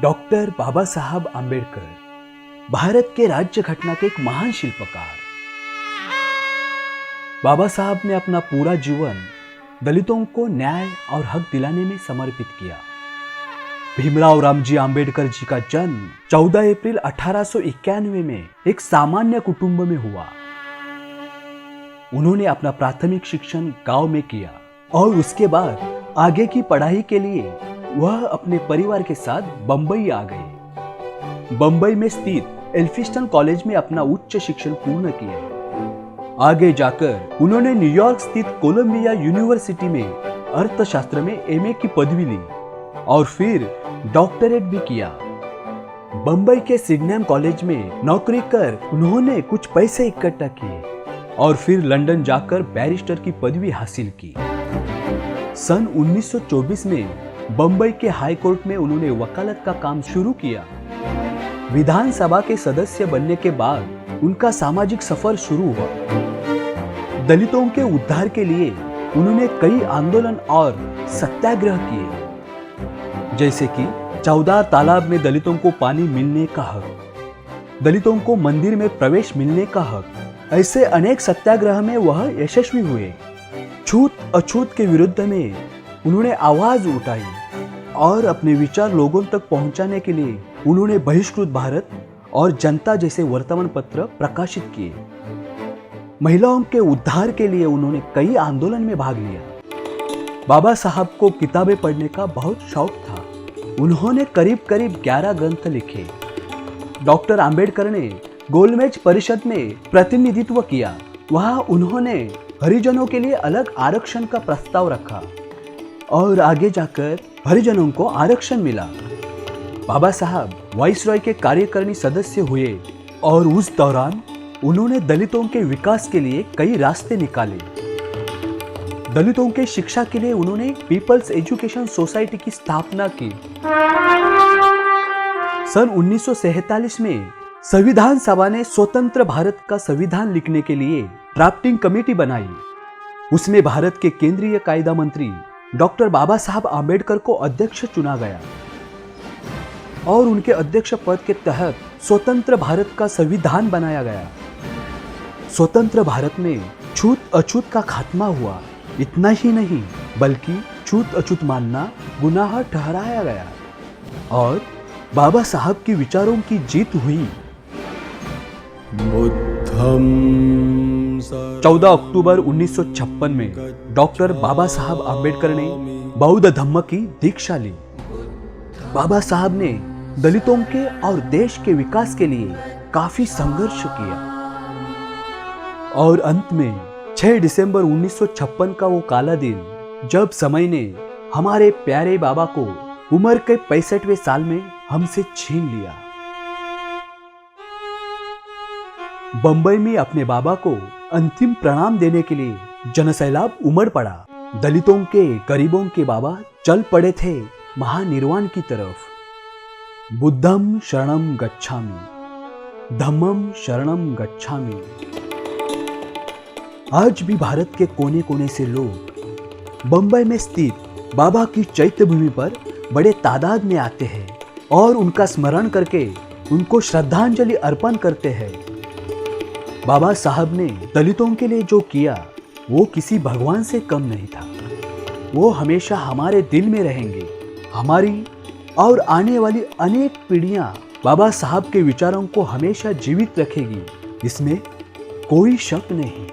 Doctor बाबा साहब आंबेडकर भारत के राज्य घटना के एक महान शिल्पकार। बाबा साहब ने अपना पूरा जीवन दलितों को न्याय और हक दिलाने में समर्पित किया। भीमराव रामजी आंबेडकर जी का जन्म 14 अप्रैल 1891 में एक सामान्य कुटुंब में हुआ। उन्होंने अपना प्राथमिक शिक्षण गांव में किया और उसके बाद आगे की पढ़ाई के लिए वह अपने परिवार के साथ बंबई आ गए। बंबई में स्थित एल्फिस्टन कॉलेज में अपना उच्च शिक्षण पूर्ण किया। आगे जाकर उन्होंने न्यूयॉर्क स्थित कोलंबिया यूनिवर्सिटी में अर्थशास्त्र में एमए की पदवी ली और फिर डॉक्टरेट भी किया। बंबई के सिडनेम कॉलेज में नौकरी कर उन्होंने कुछ पैसे इकट्ठा किए और फिर लंदन जाकर बैरिस्टर की पदवी हासिल की। सन 1924 में बंबई के हाई कोर्ट में उन्होंने वकालत का काम शुरू किया। विधानसभा के सदस्य बनने के बाद उनका सामाजिक सफर शुरू हुआ। दलितों के उद्धार के लिए उन्होंने कई आंदोलन और सत्याग्रह किए, जैसे कि 14 तालाब में दलितों को पानी मिलने का हक, दलितों को मंदिर में प्रवेश मिलने का हक। ऐसे अनेक सत्याग्रह में वह यशस्वी हुए। छूत अछूत के विरुद्ध में उन्होंने आवाज उठाई और अपने विचार लोगों तक पहुंचाने के लिए उन्होंने बहिष्कृत भारत और जनता जैसे वर्तमान पत्र प्रकाशित किए। महिलाओं के उद्धार के लिए उन्होंने कई आंदोलन में भाग लिया। बाबा साहब को किताबें पढ़ने का बहुत शौक था। उन्होंने करीब करीब 11 ग्रंथ लिखे। डॉक्टर आंबेडकर ने गोलमेज परिषद में प्रतिनिधित्व किया। वहां उन्होंने हरिजनों के लिए अलग आरक्षण का प्रस्ताव रखा और आगे जाकर हरिजनों को आरक्षण मिला। बाबा साहब वाइसरॉय के कार्यकारिणी सदस्य हुए और उस दौरान उन्होंने दलितों के विकास के लिए कई रास्ते निकाले। दलितों के शिक्षा के लिए उन्होंने पीपल्स एजुकेशन सोसाइटी की स्थापना की। सन 1947 में संविधान सभा ने स्वतंत्र भारत का संविधान लिखने के लिए ड्राफ्टिंग कमेटी बनाई। उसमें भारत के केंद्रीय कायदा मंत्री डॉक्टर बाबा साहब आंबेडकर को अध्यक्ष चुना गया और उनके अध्यक्ष पद के तहत स्वतंत्र भारत का संविधान बनाया गया। स्वतंत्र भारत में छूत अछूत का खात्मा हुआ। इतना ही नहीं बल्कि छूत अछूत मानना गुनाह ठहराया गया और बाबा साहब के विचारों की जीत हुई। 14 अक्टूबर 1956 में डॉक्टर बाबा साहब आंबेडकर ने बौद्ध धम्म की दीक्षा ली। बाबा साहब ने दलितों के और देश के विकास के लिए काफी संघर्ष किया और अंत में 6 दिसंबर 1956 का वो काला दिन जब समय ने हमारे प्यारे बाबा को उम्र के 65वें साल में हमसे छीन लिया। बंबई में अपने बाबा को अंतिम प्रणाम देने के लिए जनसैलाब उमड़ पड़ा। दलितों के गरीबों के बाबा चल पड़े थे महानिर्वाण की तरफ। बुद्धम शरणम गच्छामि, धम्मम शरणम गच्छामि। आज भी भारत के कोने कोने से लोग बंबई में स्थित बाबा की चैत्य भूमि पर बड़े तादाद में आते हैं और उनका स्मरण करके उनको श्रद्धांजलि अर्पण करते हैं। बाबा साहब ने दलितों के लिए जो किया वो किसी भगवान से कम नहीं था। वो हमेशा हमारे दिल में रहेंगे। हमारी और आने वाली अनेक पीढ़ियां बाबा साहब के विचारों को हमेशा जीवित रखेगी, इसमें कोई शक नहीं।